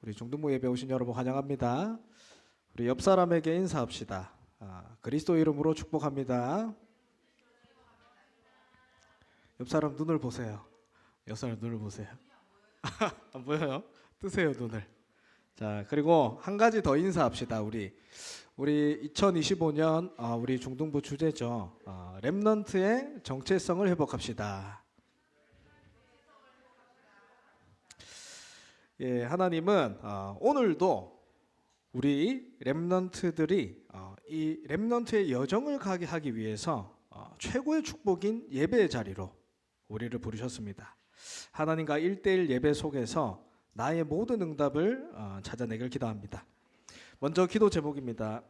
우리 중등부 예배 오신 여러분 환영합니다. 우리 옆 사람에게 인사합시다. 그리스도 이름으로 축복합니다. 옆 사람 눈을 보세요. 옆 사람 눈을 보세요. 안 보여요? 뜨세요 눈을. 자, 그리고 한 가지 더 인사합시다. 우리 2025년 우리 중등부 주제죠. 렘넌트의 정체성을 회복합시다. 예, 하나님은 오늘도 우리 렘넌트들이 이 렘넌트의 여정을 가게 하기 위해서 최고의 축복인 예배의 자리로 우리를 부르셨습니다. 하나님과 1대1 예배 속에서 나의 모든 응답을 찾아내길 기도합니다. 먼저 기도 제목입니다.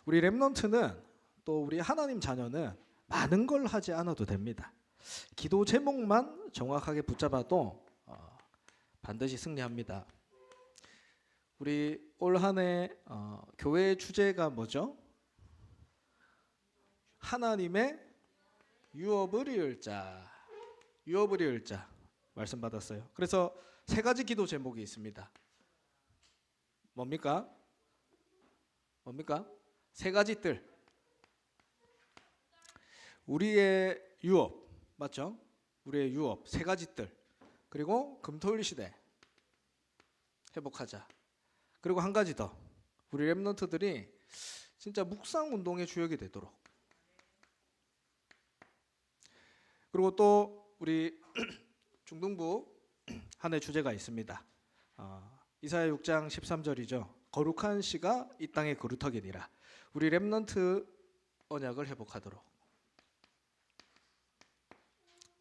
우리 렘넌트는 또 우리 하나님 자녀는 많은 걸 하지 않아도 됩니다. 기도 제목만 정확하게 붙잡아도 반드시 승리합니다. 우리 올 한 해 교회의 주제가 뭐죠? 하나님의 유업을 이을 자. 유업을 이을 자 말씀 받았어요. 그래서 세 가지 기도 제목이 있습니다. 뭡니까? 세 가지 뜰. 우리의 유업 맞죠? 우리의 유업 세 가지 뜰. 그리고 금토일 시대 회복하자. 그리고 한 가지 더. 우리 렘넌트들이 진짜 묵상 운동의 주역이 되도록. 그리고 또 우리 중등부 한 해 주제가 있습니다. 이사야 6장 13절이죠. 거룩한 씨가 이 땅의 거룩하니라. 우리 렘넌트 언약을 회복하도록.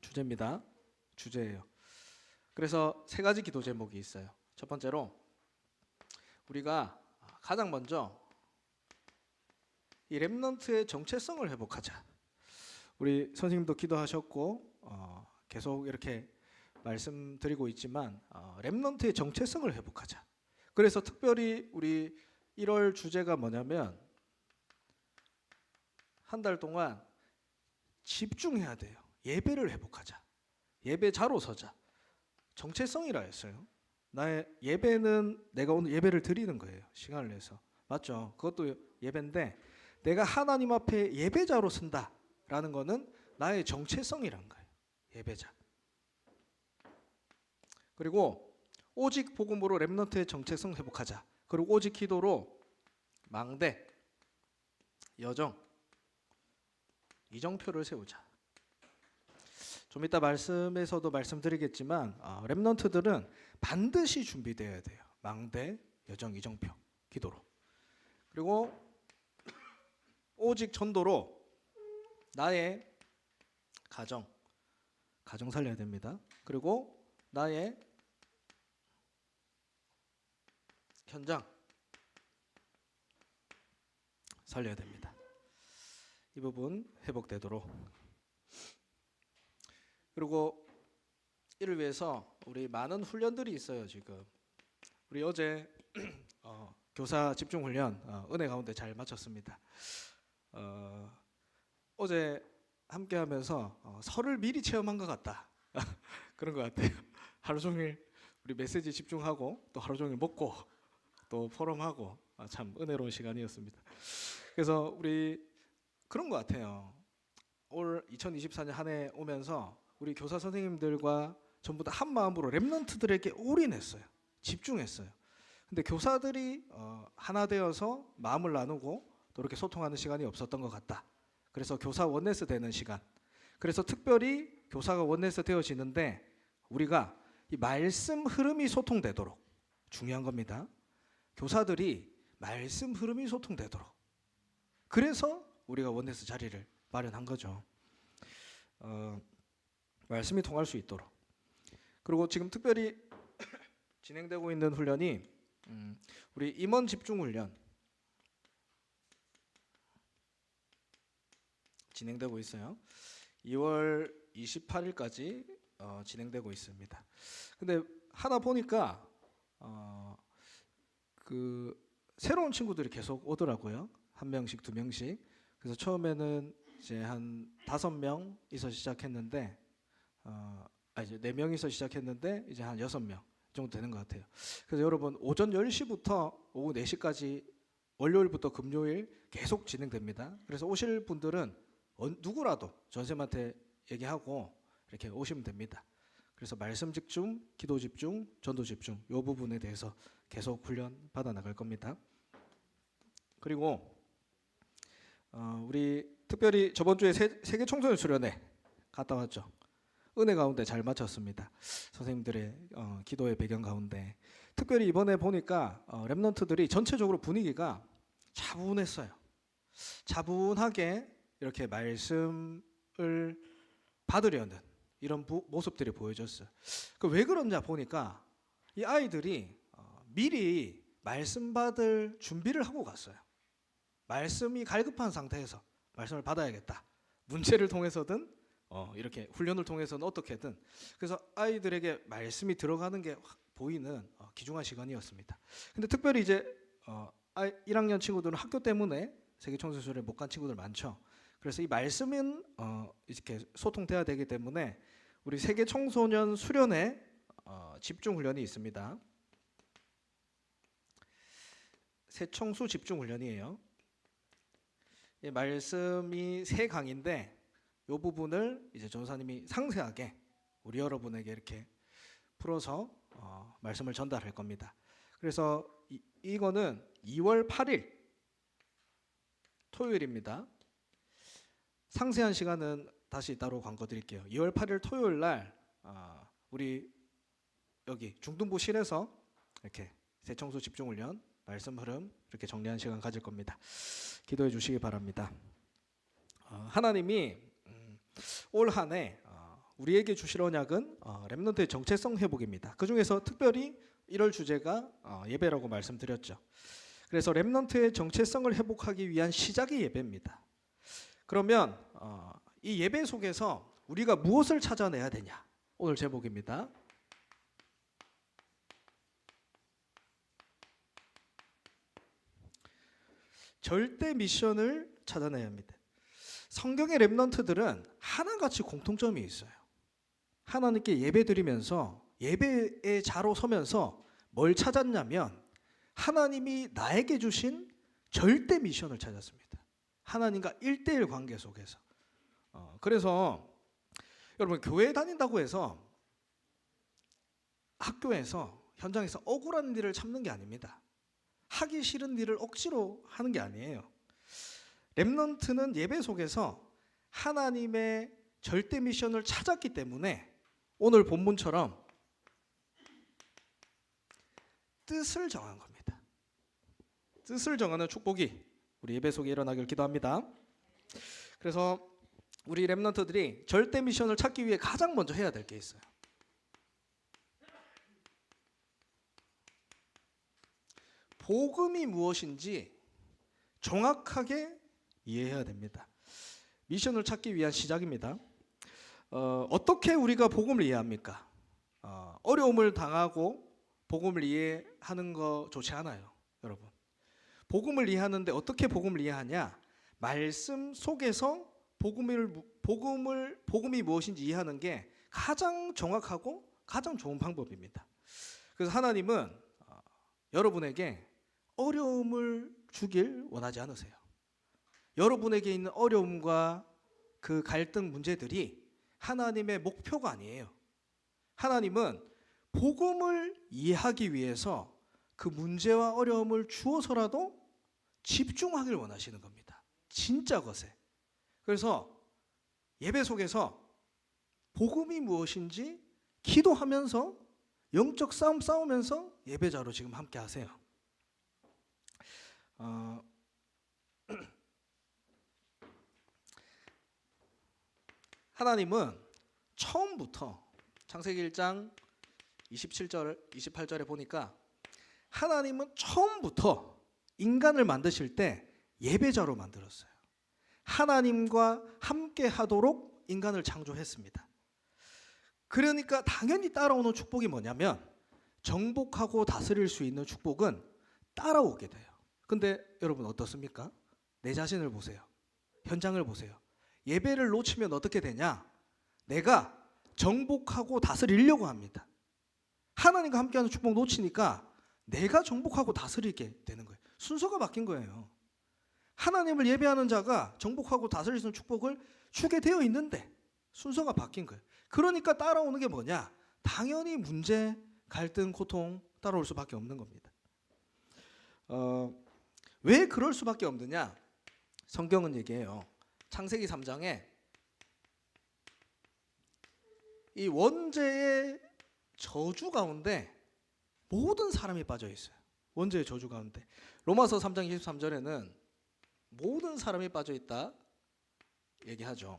주제입니다. 주제예요. 그래서 세 가지 기도 제목이 있어요. 첫 번째로 우리가 가장 먼저 이 렘넌트의 정체성을 회복하자. 우리 선생님도 기도하셨고 계속 이렇게 말씀드리고 있지만 렘넌트의 정체성을 회복하자. 그래서 특별히 우리 1월 주제가 뭐냐면 한 달 동안 집중해야 돼요. 예배를 회복하자. 예배자로 서자. 정체성이라 했어요. 나의 예배는 내가 오늘 예배를 드리는 거예요. 시간을 내서. 맞죠? 그것도 예배인데 내가 하나님 앞에 예배자로 쓴다라는 거는 나의 정체성이란 거예요. 예배자. 그리고 오직 복음으로 렘넌트의 정체성 회복하자. 그리고 오직 기도로 망대, 여정, 이정표를 세우자. 좀 이따 말씀에서도 말씀드리겠지만 렘넌트들은 반드시 준비되어야 돼요. 망대, 여정, 이정표, 기도로. 그리고 오직 전도로 나의 가정 살려야 됩니다. 그리고 나의 현장 살려야 됩니다. 이 부분 회복되도록. 그리고 이를 위해서 우리 많은 훈련들이 있어요. 지금 우리 어제 교사 집중 훈련 은혜 가운데 잘 마쳤습니다. 어제 함께 하면서 설을 미리 체험한 것 같다. 그런 것 같아요. 하루 종일 우리 메시지 집중하고 또 하루 종일 먹고 또 포럼하고 참 은혜로운 시간이었습니다. 그래서 우리 그런 것 같아요. 올 2024년 한 해 오면서 우리 교사 선생님들과 전부 다 한 마음으로 렘넌트들에게 올인했어요. 집중했어요. 근데 교사들이 하나 되어서 마음을 나누고 또 이렇게 소통하는 시간이 없었던 것 같다. 그래서 교사 원네스 되는 시간. 그래서 특별히 교사가 원네스 되어지는데 우리가 이 말씀 흐름이 소통되도록 중요한 겁니다. 교사들이 말씀 흐름이 소통되도록. 그래서 우리가 원네스 자리를 마련한 거죠. 말씀이 통할 수 있도록. 그리고 지금 특별히 진행되고 있는 훈련이 우리 임원 집중 훈련 진행되고 있어요. 2월 28일까지 진행되고 있습니다. 근데 하다 보니까 그 새로운 친구들이 계속 오더라고요. 한 명씩 두 명씩. 그래서 처음에는 이제 한 5명이서 시작했는데 이제 4명이서 시작했는데 이제 한 6명 이 정도 되는 것 같아요. 그래서 여러분 오전 10시부터 오후 4시까지 월요일부터 금요일 계속 진행됩니다. 그래서 오실 분들은 누구라도 전쌤한테 얘기하고 이렇게 오시면 됩니다. 그래서 말씀 집중, 기도 집중, 전도 집중 이 부분에 대해서 계속 훈련 받아 나갈 겁니다. 그리고 우리 특별히 저번 주에 세계 청소년 수련회 갔다 왔죠. 은혜 가운데 잘 마쳤습니다. 선생님들의 기도의 배경 가운데 특별히 이번에 보니까 렘넌트들이 전체적으로 분위기가 차분했어요. 차분하게 이렇게 말씀을 받으려는 이런 모습들이 보여졌어요. 왜 그런지 보니까 이 아이들이 미리 말씀 받을 준비를 하고 갔어요. 말씀이 갈급한 상태에서 말씀을 받아야겠다. 문제를 통해서든 이렇게 훈련을 통해서는 어떻게든. 그래서 아이들에게 말씀이 들어가는 게 확 보이는 귀중한 시간이었습니다. 근데 특별히 이제 1학년 친구들은 학교 때문에 세계 청소년수련회 못 간 친구들 많죠. 그래서 이 말씀은 이렇게 소통돼야 되기 때문에 우리 세계 청소년 수련회 집중 훈련이 있습니다. 새청수 집중 훈련이에요. 이 말씀이 3강인데 이 부분을 이제 전사님이 상세하게 우리 여러분에게 이렇게 풀어서 말씀을 전달할 겁니다. 그래서 이거는 2월 8일 토요일입니다. 상세한 시간은 다시 따로 광고 드릴게요. 2월 8일 토요일 날 우리 여기 중등부실에서 이렇게 새청소 집중훈련 말씀 흐름 이렇게 정리한 시간 가질 겁니다. 기도해 주시기 바랍니다. 하나님이 올 한 해 우리에게 주실 언약은 렘넌트의 정체성 회복입니다. 그 중에서 특별히 1월 주제가 예배라고 말씀드렸죠. 그래서 렘넌트의 정체성을 회복하기 위한 시작이 예배입니다. 그러면 이 예배 속에서 우리가 무엇을 찾아내야 되냐? 오늘 제목입니다. 절대 미션을 찾아내야 합니다. 성경의 렘넌트들은 하나같이 공통점이 있어요. 하나님께 예배드리면서 예배의 자로 서면서 뭘 찾았냐면 하나님이 나에게 주신 절대 미션을 찾았습니다. 하나님과 1:1 관계 속에서. 그래서 여러분 교회 다닌다고 해서 학교에서 현장에서 억울한 일을 참는 게 아닙니다. 하기 싫은 일을 억지로 하는 게 아니에요. 렘넌트는 예배 속에서 하나님의 절대 미션을 찾았기 때문에 오늘 본문처럼 뜻을 정한 겁니다. 뜻을 정하는 축복이 우리 예배 속에 일어나길 기도합니다. 그래서 우리 렘넌트들이 절대 미션을 찾기 위해 가장 먼저 해야 될 게 있어요. 복음이 무엇인지 정확하게 이해해야 됩니다. 미션을 찾기 위한 시작입니다. 어떻게 우리가 복음을 이해합니까? 어려움을 당하고 복음을 이해하는 거 좋지 않아요, 여러분. 복음을 이해하는데 어떻게 복음을 이해하냐? 말씀 속에서 복음이 무엇인지 이해하는 게 가장 정확하고 가장 좋은 방법입니다. 그래서 하나님은 여러분에게 어려움을 주길 원하지 않으세요. 여러분에게 있는 어려움과 그 갈등 문제들이 하나님의 목표가 아니에요. 하나님은 복음을 이해하기 위해서 그 문제와 어려움을 주어서라도 집중하길 원하시는 겁니다. 진짜 것에. 그래서 예배 속에서 복음이 무엇인지 기도하면서 영적 싸움 싸우면서 예배자로 지금 함께 하세요. 하나님은 처음부터 창세기 1장 27절, 28절에 보니까 하나님은 처음부터 인간을 만드실 때 예배자로 만들었어요. 하나님과 함께 하도록 인간을 창조했습니다. 그러니까 당연히 따라오는 축복이 뭐냐면 정복하고 다스릴 수 있는 축복은 따라오게 돼요. 근데 여러분 어떻습니까? 내 자신을 보세요. 현장을 보세요. 예배를 놓치면 어떻게 되냐? 내가 정복하고 다스리려고 합니다. 하나님과 함께하는 축복 놓치니까 내가 정복하고 다스리게 되는 거예요. 순서가 바뀐 거예요. 하나님을 예배하는 자가 정복하고 다스릴 수 있는 축복을 주게 되어 있는데 순서가 바뀐 거예요. 그러니까 따라오는 게 뭐냐? 당연히 문제, 갈등, 고통 따라올 수밖에 없는 겁니다. 왜 그럴 수밖에 없느냐? 성경은 얘기해요. 창세기 3장에 이 원죄의 저주 가운데 모든 사람이 빠져 있어요. 원죄의 저주 가운데. 로마서 3장 23절에는 모든 사람이 빠져 있다 얘기하죠.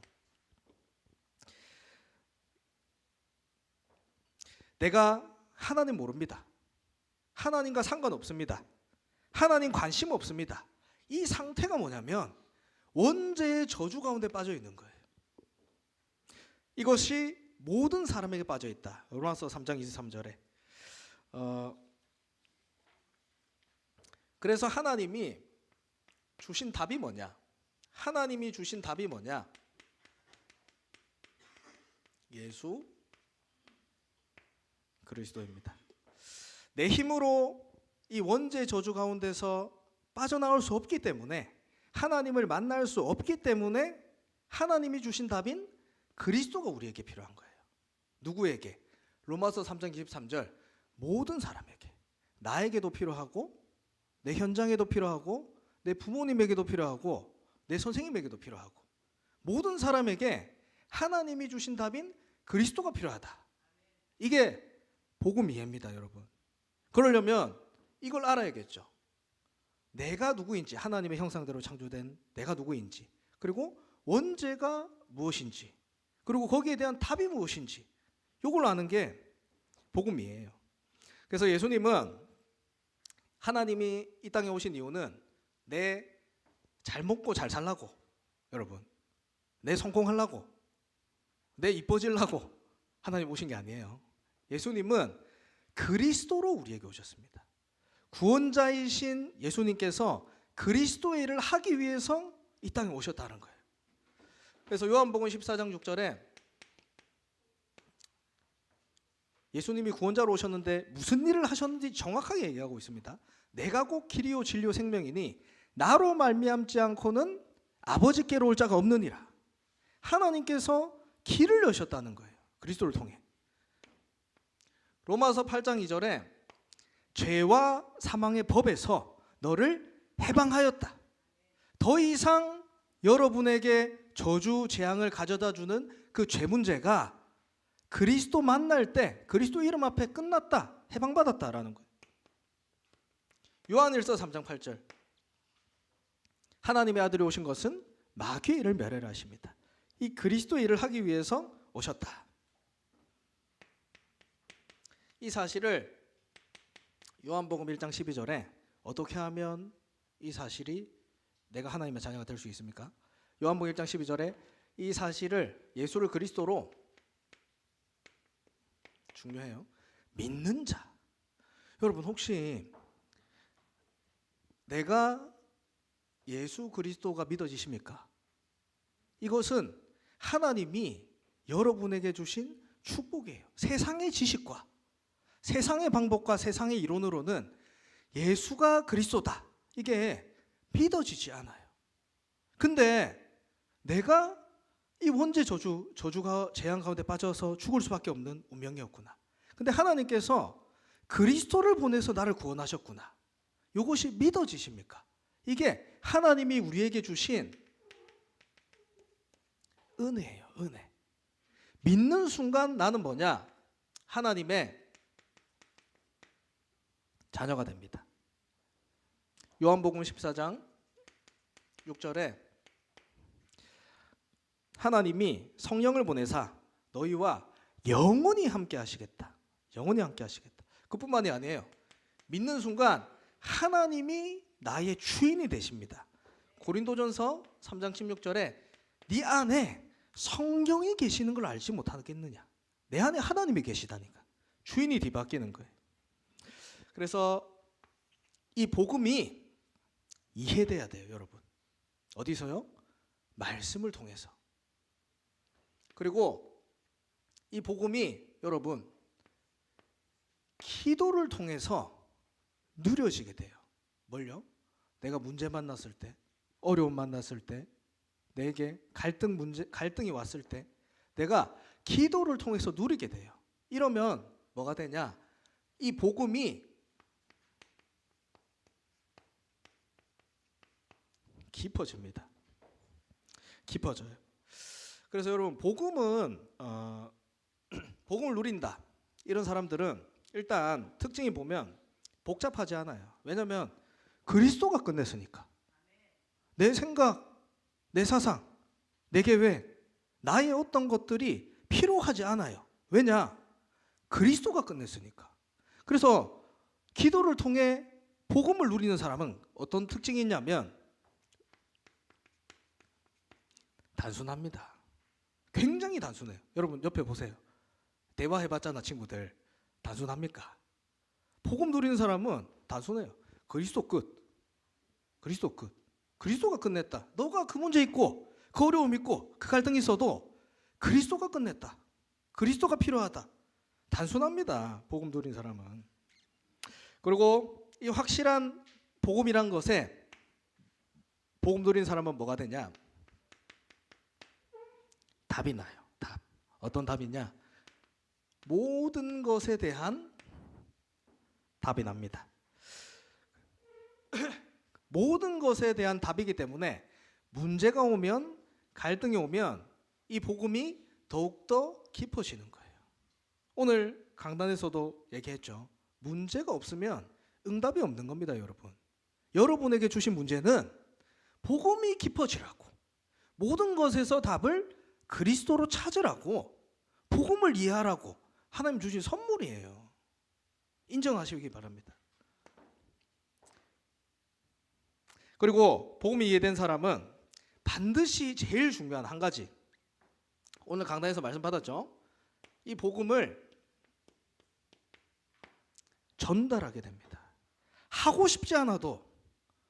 내가 하나님 모릅니다. 하나님과 상관없습니다. 하나님 관심 없습니다. 이 상태가 뭐냐면 원죄의 저주 가운데 빠져 있는 거예요. 이것이 모든 사람에게 빠져 있다. 로마서 3장 23절에. 그래서 하나님이 주신 답이 뭐냐? 하나님이 주신 답이 뭐냐? 예수 그리스도입니다. 내 힘으로 이 원죄 저주 가운데서 빠져나올 수 없기 때문에, 하나님을 만날 수 없기 때문에 하나님이 주신 답인 그리스도가 우리에게 필요한 거예요. 누구에게? 로마서 3장 23절 모든 사람에게. 나에게도 필요하고, 내 현장에도 필요하고, 내 부모님에게도 필요하고, 내 선생님에게도 필요하고, 모든 사람에게 하나님이 주신 답인 그리스도가 필요하다. 이게 복음 이해입니다, 여러분. 그러려면 이걸 알아야겠죠. 내가 누구인지, 하나님의 형상대로 창조된 내가 누구인지, 그리고 원죄가 무엇인지, 그리고 거기에 대한 답이 무엇인지, 이걸 아는 게 복음이에요. 그래서 예수님은, 하나님이 이 땅에 오신 이유는 내 잘 먹고 잘 살라고, 여러분, 내 성공하려고, 내 이뻐지려고 하나님 오신 게 아니에요. 예수님은 그리스도로 우리에게 오셨습니다. 구원자이신 예수님께서 그리스도의 일을 하기 위해서 이 땅에 오셨다는 거예요. 그래서 요한복음 14장 6절에 예수님이 구원자로 오셨는데 무슨 일을 하셨는지 정확하게 얘기하고 있습니다. 내가 곧 길이요 진리요 생명이니 나로 말미암지 않고는 아버지께로 올 자가 없느니라. 하나님께서 길을 여셨다는 거예요. 그리스도를 통해. 로마서 8장 2절에 죄와 사망의 법에서 너를 해방하였다. 더 이상 여러분에게 저주 재앙을 가져다 주는 그 죄 문제가 그리스도 만날 때 그리스도 이름 앞에 끝났다, 해방받았다라는 거예요. 요한일서 3장 8절 하나님의 아들이 오신 것은 마귀의 일을 멸하려 하십니다. 이 그리스도의 일을 하기 위해서 오셨다. 이 사실을 요한복음 1장 12절에 어떻게 하면 이 사실이 내가 하나님의 자녀가 될 수 있습니까? 요한복음 1장 12절에 이 사실을, 예수를 그리스도로, 중요해요, 믿는 자. 여러분, 혹시 내가 예수 그리스도가 믿어지십니까? 이것은 하나님이 여러분에게 주신 축복이에요. 세상의 지식과 세상의 방법과 세상의 이론으로는 예수가 그리스도다, 이게 믿어지지 않아요. 근데 내가 이 원죄 저주가 재앙 가운데 빠져서 죽을 수밖에 없는 운명이었구나. 근데 하나님께서 그리스도를 보내서 나를 구원하셨구나. 이것이 믿어지십니까? 이게 하나님이 우리에게 주신 은혜예요, 은혜. 믿는 순간 나는 뭐냐? 하나님의 자녀가 됩니다. 요한복음 14장 6절에 하나님이 성령을 보내사 너희와 영원히 함께 하시겠다. 영원히 함께 하시겠다. 그뿐만이 아니에요. 믿는 순간 하나님이 나의 주인이 되십니다. 고린도전서 3장 16절에 네 안에 성령이 계시는 걸 알지 못하겠느냐. 내 안에 하나님이 계시다니까. 주인이 뒤바뀌는 거예요. 그래서 이 복음이 이해돼야 돼요, 여러분. 어디서요? 말씀을 통해서. 그리고 이 복음이 여러분 기도를 통해서 누려지게 돼요. 뭘요? 내가 문제 만났을 때, 어려움 만났을 때, 내게 갈등이 왔을 때 내가 기도를 통해서 누리게 돼요. 이러면 뭐가 되냐? 이 복음이 깊어집니다. 깊어져요. 그래서 여러분, 복음을 누린다 이런 사람들은 일단 특징이 보면 복잡하지 않아요. 왜냐하면 그리스도가 끝냈으니까. 내 생각, 내 사상, 내 계획, 나의 어떤 것들이 필요하지 않아요. 왜냐? 그리스도가 끝냈으니까. 그래서 기도를 통해 복음을 누리는 사람은 어떤 특징이 있냐면 단순합니다. 굉장히 단순해요. 여러분 옆에 보세요. 대화해봤잖아 친구들. 단순합니까? 복음 누리는 사람은 단순해요. 그리스도 끝. 그리스도 끝. 그리스도가 끝냈다. 너가 그 문제 있고 그 어려움 있고 그 갈등이 있어도 그리스도가 끝냈다. 그리스도가 필요하다. 단순합니다. 복음 누리는 사람은. 그리고 이 확실한 복음이란 것에 복음 누리는 사람은 뭐가 되냐? 답이 나요. 답. 어떤 답이냐? 모든 것에 대한 답이 납니다. 모든 것에 대한 답이기 때문에 문제가 오면, 갈등이 오면 이 복음이 더욱더 깊어지는 거예요. 오늘 강단에서도 얘기했죠. 문제가 없으면 응답이 없는 겁니다, 여러분. 여러분에게 주신 문제는 복음이 깊어지라고, 모든 것에서 답을 그리스도로 찾으라고, 복음을 이해하라고 하나님 주신 선물이에요. 인정하시기 바랍니다. 그리고 복음이 이해된 사람은 반드시 제일 중요한 한 가지, 오늘 강단에서 말씀 받았죠. 이 복음을 전달하게 됩니다. 하고 싶지 않아도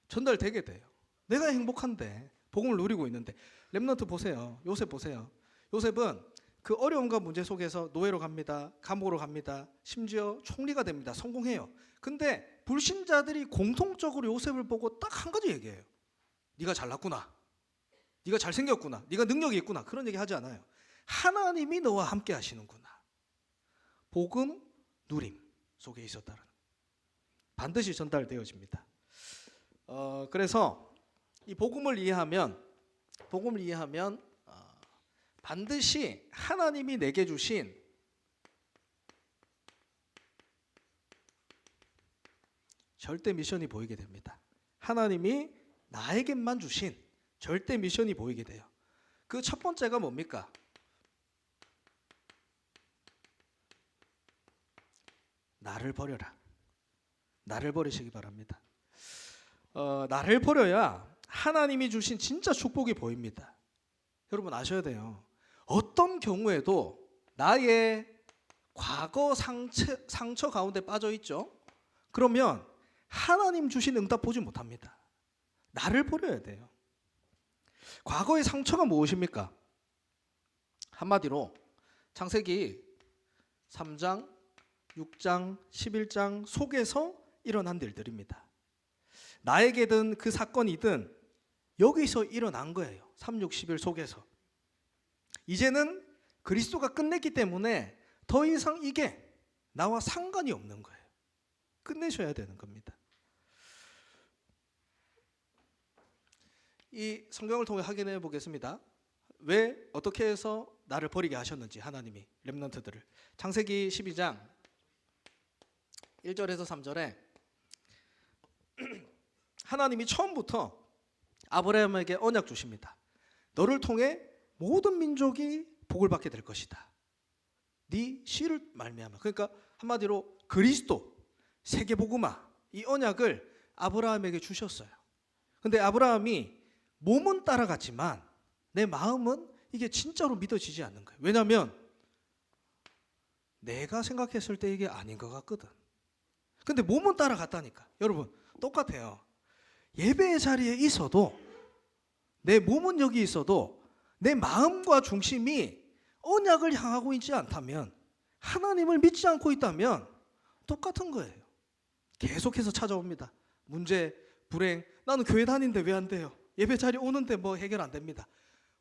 전달되게 돼요. 내가 행복한데, 복음을 누리고 있는데. 렘넌트 보세요. 요셉 보세요. 요셉은 그 어려움과 문제 속에서 노예로 갑니다. 감옥으로 갑니다. 심지어 총리가 됩니다. 성공해요. 근데 불신자들이 공통적으로 요셉을 보고 딱 한 가지 얘기해요. 네가 잘났구나. 네가 잘생겼구나. 네가 능력이 있구나. 그런 얘기 하지 않아요. 하나님이 너와 함께 하시는구나. 복음 누림 속에 있었다는, 반드시 전달되어집니다. 그래서 이 복음을 이해하면 반드시 하나님이 내게 주신 절대 미션이 보이게 됩니다. 하나님이 나에게만 주신 절대 미션이 보이게 돼요. 그 첫 번째가 뭡니까? 나를 버려라. 나를 버리시기 바랍니다. 나를 버려야 하나님이 주신 진짜 축복이 보입니다. 여러분 아셔야 돼요. 어떤 경우에도 나의 과거 상처 가운데 빠져 있죠. 그러면 하나님 주신 응답 보지 못합니다. 나를 버려야 돼요. 과거의 상처가 무엇입니까? 한마디로 창세기 3장, 6장, 11장 속에서 일어난 일들입니다. 나에게든 그 사건이든 여기서 일어난 거예요. 3, 6, 11 속에서. 이제는 그리스도가 끝냈기 때문에 더 이상 이게 나와 상관이 없는 거예요. 끝내셔야 되는 겁니다. 이 성경을 통해 확인해 보겠습니다. 왜 어떻게 해서 나를 버리게 하셨는지 하나님이 렘넌트들을. 창세기 12장 1절에서 3절에 하나님이 처음부터 아브라함에게 언약 주십니다. 너를 통해 모든 민족이 복을 받게 될 것이다. 네 씨를 말미암아. 그러니까 한마디로 그리스도, 세계복음화, 이 언약을 아브라함에게 주셨어요. 근데 아브라함이 몸은 따라갔지만 내 마음은 이게 진짜로 믿어지지 않는 거예요. 왜냐하면 내가 생각했을 때 이게 아닌 것 같거든. 근데 몸은 따라갔다니까. 여러분 똑같아요. 예배의 자리에 있어도, 내 몸은 여기 있어도 내 마음과 중심이 언약을 향하고 있지 않다면, 하나님을 믿지 않고 있다면 똑같은 거예요. 계속해서 찾아옵니다. 문제, 불행. 나는 교회 다니는데 왜 안 돼요? 예배 자리 오는데 뭐 해결 안 됩니다.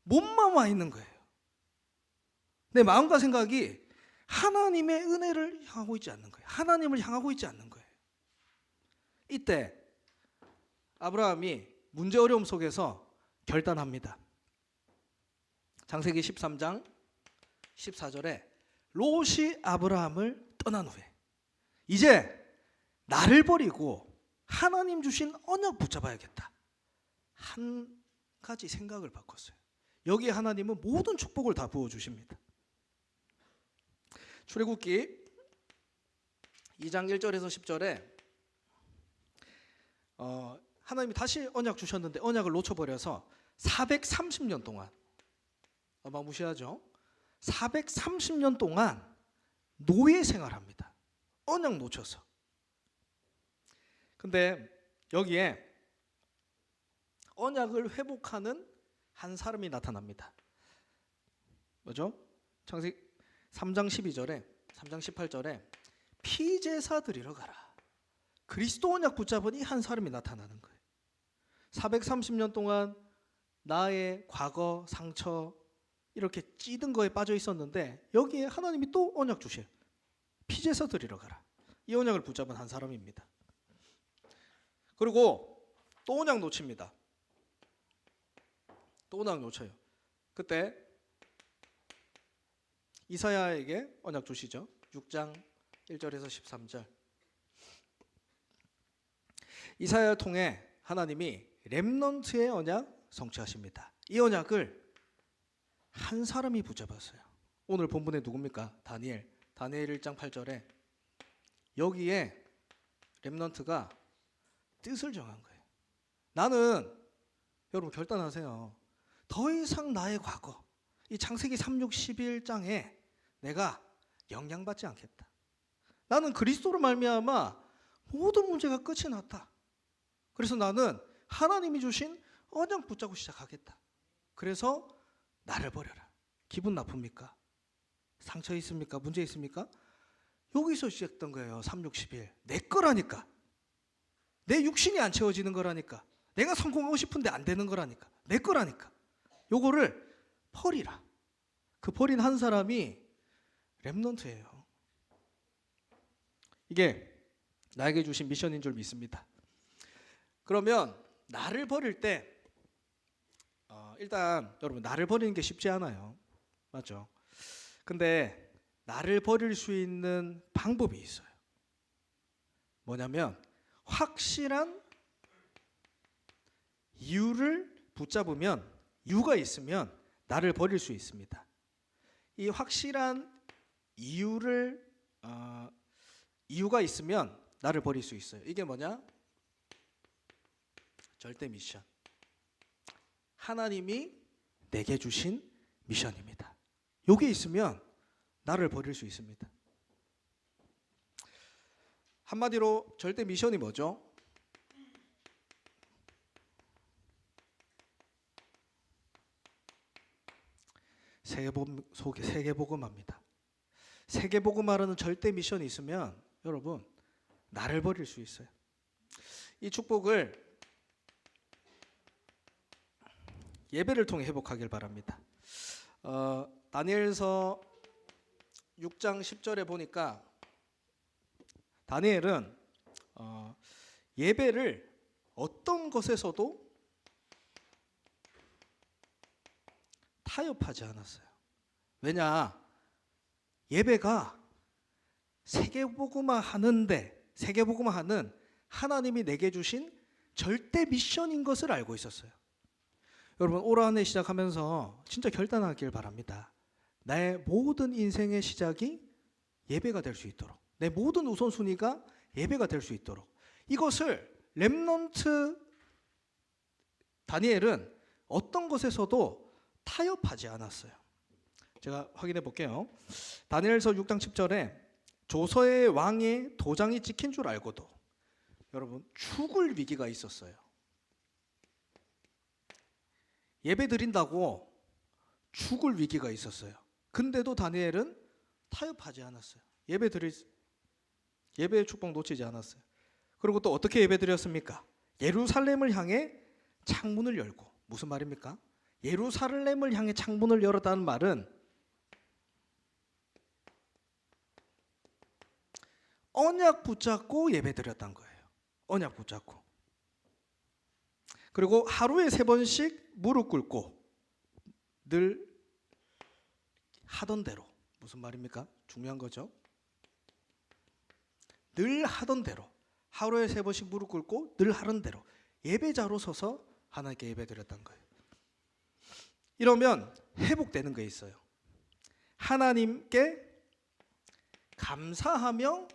몸만 와 있는 거예요. 내 마음과 생각이 하나님의 은혜를 향하고 있지 않는 거예요. 하나님을 향하고 있지 않는 거예요. 이때 아브라함이 문제 어려움 속에서 결단합니다. 창세기 13장 14절에 롯이 아브라함을 떠난 후에 이제 나를 버리고 하나님 주신 언약 붙잡아야겠다. 한 가지 생각을 바꿨어요. 여기에 하나님은 모든 축복을 다 부어주십니다. 출애굽기 2장 1절에서 10절에 하나님이 다시 언약 주셨는데 언약을 놓쳐버려서 430년 동안, 어마무시하죠? 430년 동안 노예 생활합니다. 언약 놓쳐서. 근데 여기에 언약을 회복하는 한 사람이 나타납니다. 뭐죠? 창세기 3장 12절에 3장 18절에 피제사 드리러 가라. 그리스도 언약 붙잡으니 한 사람이 나타나는 거예요. 430년 동안 나의 과거 상처 이렇게 찌든 거에 빠져 있었는데 여기에 하나님이 또 언약 주셔요. 피제사 드리러 가라. 이 언약을 붙잡은 한 사람입니다. 그리고 또 언약 놓칩니다. 또 언약 놓쳐요. 그때 이사야에게 언약 주시죠. 6장 1절에서 13절. 이사야를 통해 하나님이 렘넌트의 언약 성취하십니다. 이 언약을 한 사람이 붙잡았어요. 오늘 본문에 누굽니까? 다니엘 1장 8절에 여기에 렘넌트가 뜻을 정한 거예요. 나는, 여러분 결단하세요. 더 이상 나의 과거, 이 창세기 3, 6, 11장에 내가 영향받지 않겠다. 나는 그리스도로 말미암아 모든 문제가 끝이 났다. 그래서 나는 하나님이 주신 언약 붙잡고 시작하겠다. 그래서 나를 버려라. 기분 나쁩니까? 상처 있습니까? 문제 있습니까? 여기서 시작했던 거예요. 3, 6, 11. 내 거라니까. 내 육신이 안 채워지는 거라니까. 내가 성공하고 싶은데 안 되는 거라니까. 내 거라니까. 요거를 버리라. 그 버린 한 사람이 렘넌트예요. 이게 나에게 주신 미션인 줄 믿습니다. 그러면 나를 버릴 때 일단 여러분 나를 버리는 게 쉽지 않아요. 맞죠? 근데 나를 버릴 수 있는 방법이 있어요. 뭐냐면 확실한 이유를 붙잡으면, 이유가 있으면 나를 버릴 수 있습니다. 이 확실한 이유가 있으면 나를 버릴 수 있어요. 이게 뭐냐? 절대 미션. 하나님이 내게 주신 미션입니다. 여기 있으면 나를 버릴 수 있습니다. 한마디로 절대 미션이 뭐죠? 세계복음화입니다. 세계복음화라는 절대 미션이 있으면 여러분 나를 버릴 수 있어요. 이 축복을 예배를 통해 회복하길 바랍니다. 다니엘서 6장 10절에 보니까 다니엘은 예배를 어떤 것에서도 타협하지 않았어요. 왜냐? 예배가 세계복음화하는 하나님이 내게 주신 절대 미션인 것을 알고 있었어요. 여러분 올 한 해 시작하면서 진짜 결단하길 바랍니다. 나의 모든 인생의 시작이 예배가 될 수 있도록, 내 모든 우선순위가 예배가 될 수 있도록. 이것을 렘넌트 다니엘은 어떤 것에서도 타협하지 않았어요. 제가 확인해 볼게요. 다니엘서 6장 10절에 조서의 왕의 도장이 찍힌 줄 알고도 여러분 죽을 위기가 있었어요. 예배 드린다고 죽을 위기가 있었어요. 근데도 다니엘은 타협하지 않았어요. 예배 드릴 예배의 축복 놓치지 않았어요. 그리고 또 어떻게 예배드렸습니까? 예루살렘을 향해 창문을 열고. 무슨 말입니까? 예루살렘을 향해 창문을 열었다는 말은 언약 붙잡고 예배드렸다는 거예요. 언약 붙잡고. 그리고 하루에 3번씩 무릎 꿇고 늘 하던 대로. 무슨 말입니까? 중요한 거죠. 늘 하던 대로. 하루에 3번씩 무릎 꿇고 늘 하던 대로 예배자로 서서 하나님께 예배드렸던 거예요. 이러면 회복되는 게 있어요. 하나님께 감사하며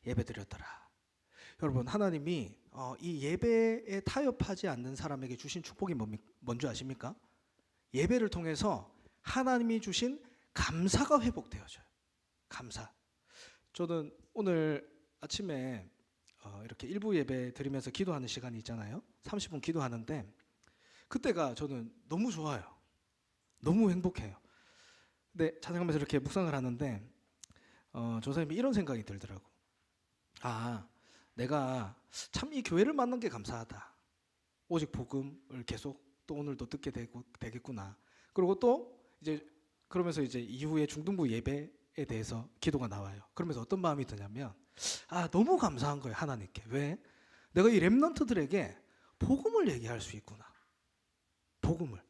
예배드렸더라. 여러분, 하나님이 이 예배에 타협하지 않는 사람에게 주신 축복이 뭔지 아십니까? 예배를 통해서 하나님이 주신 감사가 회복되어져요. 감사. 저는 오늘 아침에 이렇게 일부 예배 드리면서 기도하는 시간이 있잖아요. 30분 기도하는데 그때가 저는 너무 좋아요. 너무 행복해요. 근데 찬양하면서 이렇게 묵상을 하는데 조사님이 이런 생각이 들더라고. 아, 내가 참 이 교회를 만난 게 감사하다. 오직 복음을 계속 또 오늘도 듣게 되겠구나. 그리고 또 이제 그러면서 이제 이후에 중등부 예배에 대해서 기도가 나와요. 그러면서 어떤 마음이 드냐면 너무 감사한 거예요. 하나님께. 왜? 내가 이 렘넌트들에게 복음을 얘기할 수 있구나. 복음을.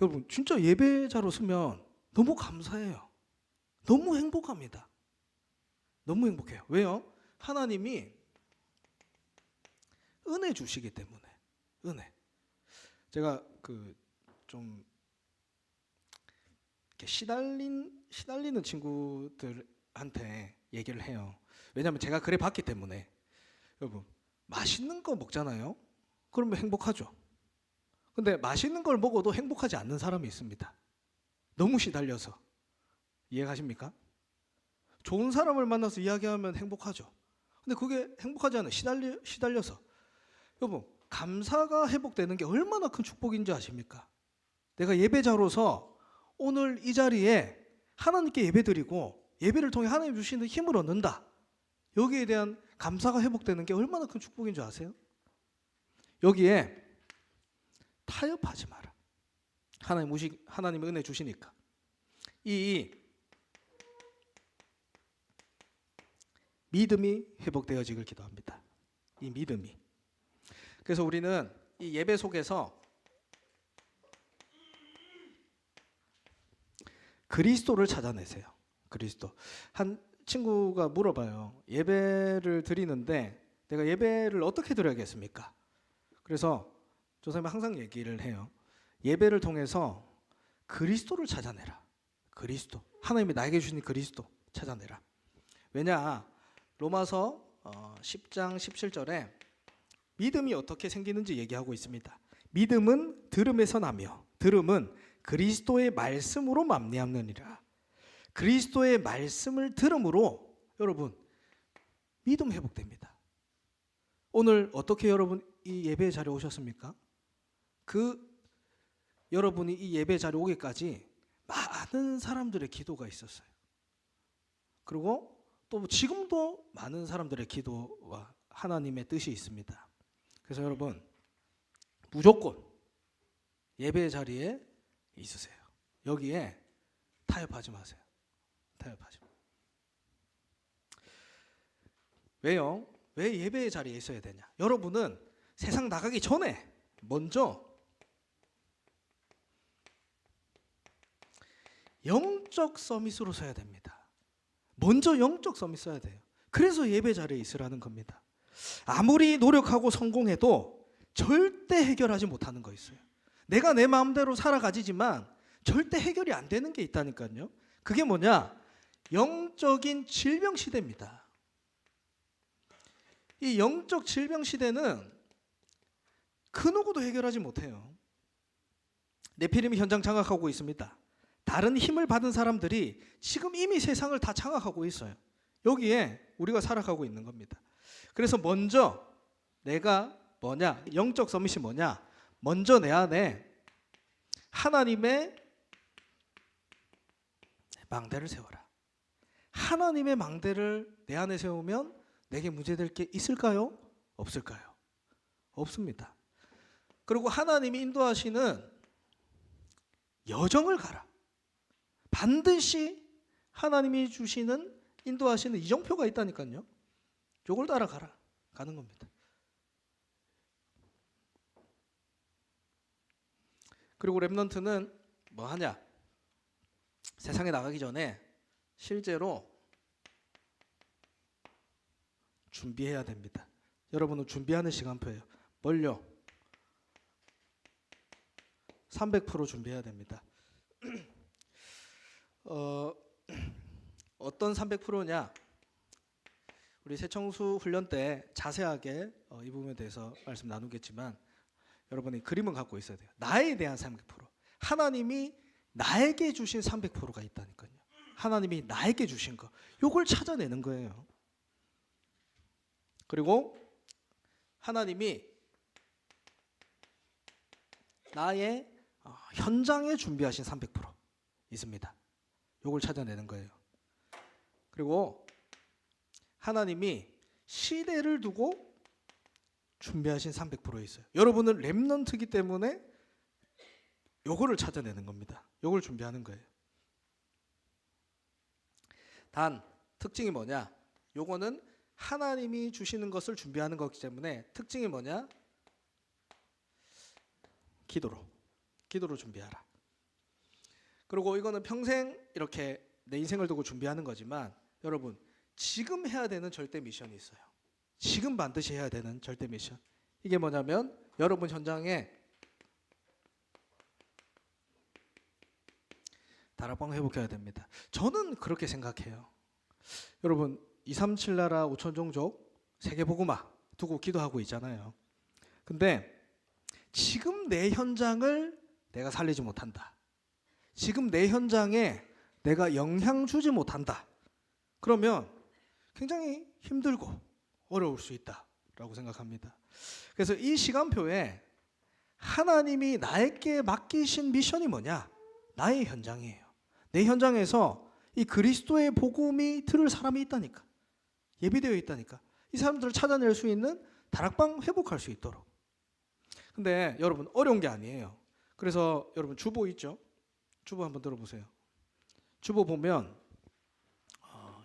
여러분, 진짜 예배자로 서면 너무 감사해요. 너무 행복합니다. 너무 행복해요. 왜요? 하나님이 은혜 주시기 때문에. 은혜. 제가 좀 시달리는 친구들한테 얘기를 해요. 왜냐하면 제가 그래 봤기 때문에. 여러분, 맛있는 거 먹잖아요. 그러면 행복하죠. 근데 맛있는 걸 먹어도 행복하지 않는 사람이 있습니다. 너무 시달려서. 이해가십니까? 좋은 사람을 만나서 이야기하면 행복하죠. 근데 그게 행복하지 않아요. 시달려서. 여러분, 감사가 회복되는 게 얼마나 큰 축복인지 아십니까? 내가 예배자로서 오늘 이 자리에 하나님께 예배드리고 예배를 통해 하나님 주시는 힘을 얻는다. 여기에 대한 감사가 회복되는 게 얼마나 큰 축복인 줄 아세요? 여기에 타협하지 마라. 하나님 은혜 주시니까. 이 믿음이 회복되어지길 기도합니다. 이 믿음이. 그래서 우리는 이 예배 속에서 그리스도를 찾아내세요. 그리스도. 한 친구가 물어봐요. 예배를 드리는데 내가 예배를 어떻게 드려야겠습니까? 그래서 조사님은 항상 얘기를 해요. 예배를 통해서 그리스도를 찾아내라. 그리스도. 하나님이 나에게 주신 그리스도 찾아내라. 왜냐? 로마서 10장 17절에 믿음이 어떻게 생기는지 얘기하고 있습니다. 믿음은 들음에서 나며 들음은 그리스도의 말씀으로 맘리함느니라. 그리스도의 말씀을 들음으로 여러분 믿음 회복됩니다. 오늘 어떻게 여러분 이 예배 자리에 오셨습니까? 여러분이 이 예배 자리에 오기까지 많은 사람들의 기도가 있었어요. 그리고 또 지금도 많은 사람들의 기도와 하나님의 뜻이 있습니다. 그래서 여러분 무조건 예배 자리에 있으세요. 여기에 타협하지 마세요. 타협하지 마세요. 왜요? 왜 예배 자리에 있어야 되냐? 여러분은 세상 나가기 전에 먼저 영적 서밋으로 서야 됩니다. 먼저 영적 서밋 써야 돼요. 그래서 예배 자리에 있으라는 겁니다. 아무리 노력하고 성공해도 절대 해결하지 못하는 거 있어요. 내가 내 마음대로 살아가지만 절대 해결이 안 되는 게 있다니까요. 그게 뭐냐? 영적인 질병 시대입니다. 이 영적 질병 시대는 그 누구도 해결하지 못해요. 네피림이 현장 장악하고 있습니다. 다른 힘을 받은 사람들이 지금 이미 세상을 다 장악하고 있어요. 여기에 우리가 살아가고 있는 겁니다. 그래서 먼저 내가 뭐냐? 영적 서밋이 뭐냐? 먼저 내 안에 하나님의 망대를 세워라. 하나님의 망대를 내 안에 세우면 내게 문제될 게 있을까요? 없을까요? 없습니다. 그리고 하나님이 인도하시는 여정을 가라. 반드시 하나님이 주시는 인도하시는 이정표가 있다니까요. 요걸 따라가라. 가는 겁니다. 그리고 렘넌트는 뭐 하냐? 세상에 나가기 전에 실제로 준비해야 됩니다. 여러분은 준비하는 시간표예요. 뭘요? 300% 준비해야 됩니다. 어떤 300%냐? 우리 새청수 훈련 때 자세하게 이 부분에 대해서 말씀 나누겠지만 여러분이 그림을 갖고 있어야 돼요. 나에 대한 300%. 하나님이 나에게 주신 300%가 있다니까요. 하나님이 나에게 주신 거. 요걸 찾아내는 거예요. 그리고 하나님이 나의 현장에 준비하신 300% 있습니다. 요걸 찾아내는 거예요. 그리고 하나님이 시대를 두고 준비하신 300% 있어요. 여러분은 렘넌트이기 때문에 요거를 찾아내는 겁니다. 요걸 준비하는 거예요. 단 특징이 뭐냐? 요거는 하나님이 주시는 것을 준비하는 거기 때문에 특징이 뭐냐? 기도로 준비하라. 그리고 이거는 평생 이렇게 내 인생을 두고 준비하는 거지만 여러분 지금 해야 되는 절대 미션이 있어요. 지금 반드시 해야 되는 절대 미션. 이게 뭐냐면 여러분 현장에 다락방 회복해야 됩니다. 저는 그렇게 생각해요. 여러분 237 나라 5천 종족 세계복음화 두고 기도하고 있잖아요. 근데 지금 내 현장을 내가 살리지 못한다. 지금 내 현장에 내가 영향 주지 못한다. 그러면 굉장히 힘들고 어려울 수 있다라고 생각합니다. 그래서 이 시간표에 하나님이 나에게 맡기신 미션이 뭐냐? 나의 현장이에요. 내 현장에서 이 그리스도의 복음이 들을 사람이 있다니까. 예비되어 있다니까. 이 사람들을 찾아낼 수 있는 다락방 회복할 수 있도록. 근데 여러분 어려운 게 아니에요. 그래서 여러분 주보 있죠? 주보 한번 들어보세요. 주보 보면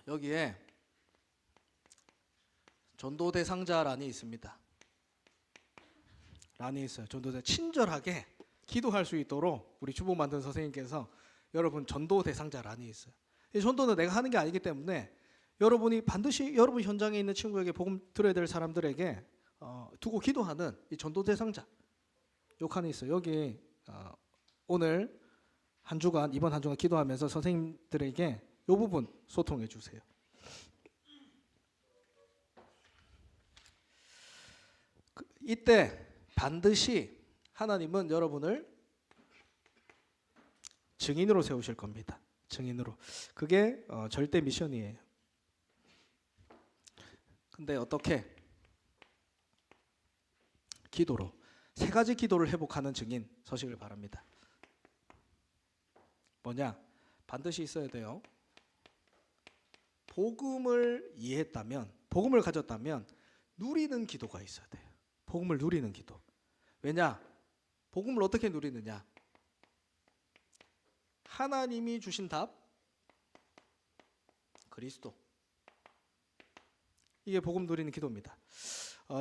여기에 전도 대상자란이 있습니다. 란이 있어요. 전도자 친절하게 기도할 수 있도록 우리 주보 만든 선생님께서 여러분 전도 대상자란이 있어요. 이 전도는 내가 하는 게 아니기 때문에 여러분이 반드시 여러분 현장에 있는 친구에게 복음 들어야 될 사람들에게 두고 기도하는 이 전도 대상자 요 칸이 있어요. 여기 오늘 한 주간 이번 한 주간 기도하면서 선생님들에게 요 부분 소통해 주세요. 이때 반드시 하나님은 여러분을 증인으로 세우실 겁니다. 증인으로. 그게 절대 미션이에요. 근데 어떻게? 기도로. 3가지 기도를 회복하는 증인 서시길 바랍니다. 뭐냐? 반드시 있어야 돼요. 복음을 이해했다면, 복음을 가졌다면 누리는 기도가 있어야 돼요. 복음을 누리는 기도. 왜냐? 복음을 어떻게 누리느냐? 하나님이 주신 답, 그리스도. 이게 복음 누리는 기도입니다.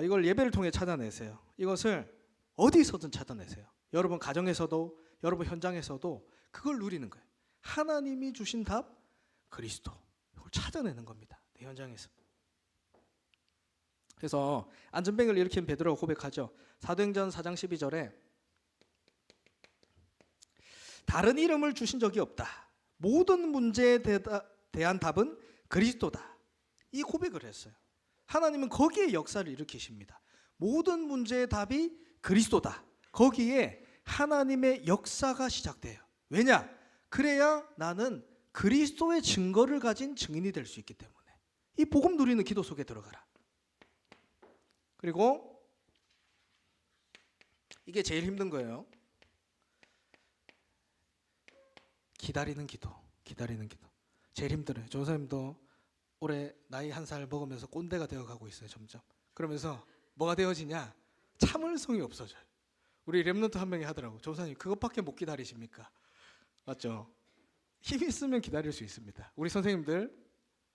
이걸 예배를 통해 찾아내세요. 이것을 어디서든 찾아내세요. 여러분 가정에서도, 여러분 현장에서도 그걸 누리는 거예요. 하나님이 주신 답, 그리스도. 이걸 찾아내는 겁니다. 내 현장에서. 그래서 안전뱅이를 일으킨 베드로가 고백하죠. 사도행전 4장 12절에 다른 이름을 주신 적이 없다. 모든 문제에 대한 답은 그리스도다. 이 고백을 했어요. 하나님은 거기에 역사를 일으키십니다. 모든 문제의 답이 그리스도다. 거기에 하나님의 역사가 시작돼요. 왜냐? 그래야 나는 그리스도의 증거를 가진 증인이 될 수 있기 때문에. 이 복음 누리는 기도 속에 들어가라. 그리고 이게 제일 힘든 거예요. 기다리는 기도. 제일 힘들어요. 전사님도 올해 나이 1살 먹으면서 꼰대가 되어가고 있어요. 점점. 그러면서 뭐가 되어지냐? 참을성이 없어져요. 우리 랩런트 한 명이 하더라고. 조사님 그것밖에 못 기다리십니까? 맞죠? 힘 있으면 기다릴 수 있습니다. 우리 선생님들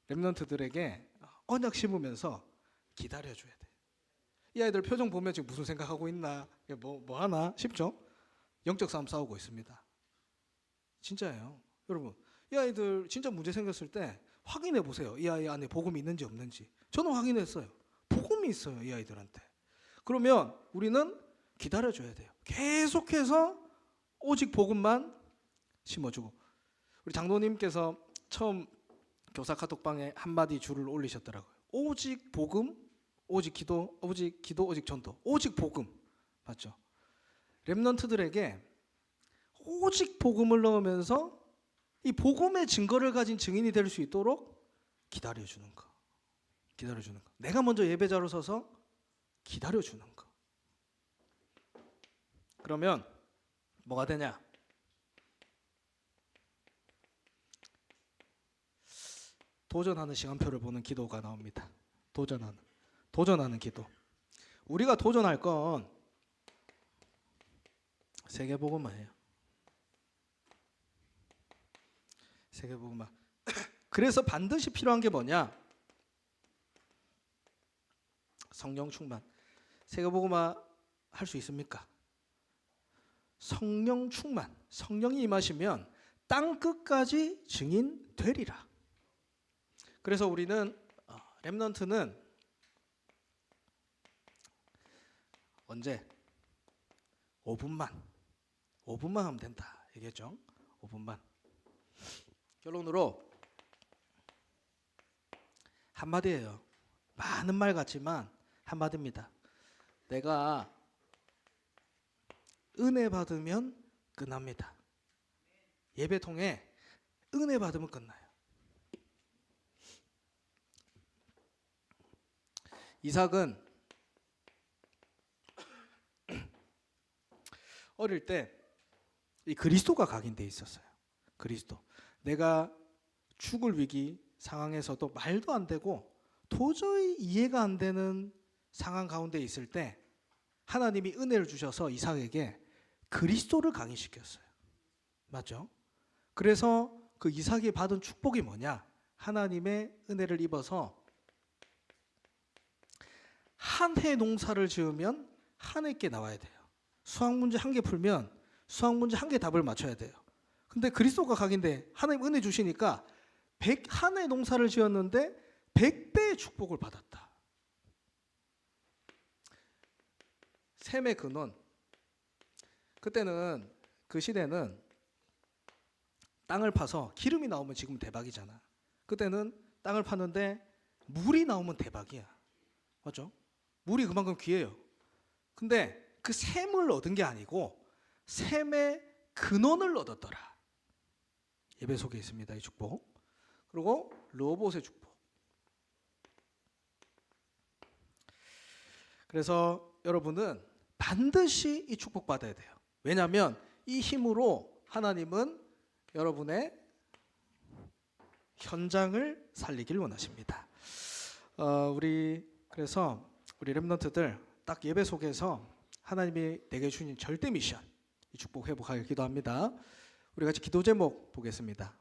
랩런트들에게 언약 심으면서 기다려줘야 돼. 이 아이들 표정 보면 지금 무슨 생각하고 있나? 뭐 하나 싶죠? 영적 싸움 싸우고 있습니다. 진짜예요. 여러분 이 아이들 진짜 문제 생겼을 때 확인해 보세요. 이 아이 안에 복음이 있는지 없는지. 저는 확인했어요. 복음이 있어요. 이 아이들한테. 그러면 우리는 기다려줘야 돼요. 계속해서 오직 복음만 심어주고. 우리 장로님께서 처음 교사 카톡방에 한마디 줄을 올리셨더라고요. 오직 복음, 오직 기도, 오직 전도. 오직 복음. 맞죠? 랩런트들에게 오직 복음을 넣으면서 이 복음의 증거를 가진 증인이 될 수 있도록 기다려주는 거. 기다려주는 거. 내가 먼저 예배자로 서서 기다려주는 거. 그러면 뭐가 되냐? 도전하는 시간표를 보는 기도가 나옵니다. 도전하는 기도. 우리가 도전할 건 세계복음화예요. 세계복음화. 그래서 반드시 필요한 게 뭐냐? 성령 충만. 세계복음화 할 수 있습니까? 성령 충만. 성령이 임하시면 땅 끝까지 증인 되리라. 그래서 우리는 랩런트는 언제? 5분만 하면 된다 얘기했죠. 5분만. 결론으로 한마디예요. 많은 말 같지만 한마디입니다. 내가 은혜 받으면 끝납니다. 예배 통해 은혜 받으면 끝나요. 이삭은 어릴 때 이 그리스도가 각인돼 있었어요. 그리스도. 내가 죽을 위기 상황에서도 말도 안 되고 도저히 이해가 안 되는 상황 가운데 있을 때 하나님이 은혜를 주셔서 이삭에게 그리스도를 각인시켰어요. 맞죠? 그래서 그 이삭이 받은 축복이 뭐냐? 하나님의 은혜를 입어서 한 해 농사를 지으면 한 해께 나와야 돼요. 수학 문제 한 개 풀면 수학 문제 한 개 답을 맞춰야 돼요. 근데 그리스도가 각인데 하나님 은혜 주시니까 한 해 농사를 지었는데 100배의 축복을 받았다. 셈의 근원. 그때는 그 시대는 땅을 파서 기름이 나오면 지금 대박이잖아. 그때는 땅을 파는데 물이 나오면 대박이야. 맞죠? 물이 그만큼 귀해요. 근데 그 셈을 얻은 게 아니고 셈의 근원을 얻었더라. 예배 속에 있습니다. 이 축복. 그리고 르호봇의 축복. 그래서 여러분은 반드시 이 축복 받아야 돼요. 왜냐하면 이 힘으로 하나님은 여러분의 현장을 살리길 원하십니다. 그래서 우리 랩런트들 딱 예배 속에서 하나님이 내게 주신 절대 미션 이 축복 회복하길 기도합니다. 우리 같이 기도 제목 보겠습니다.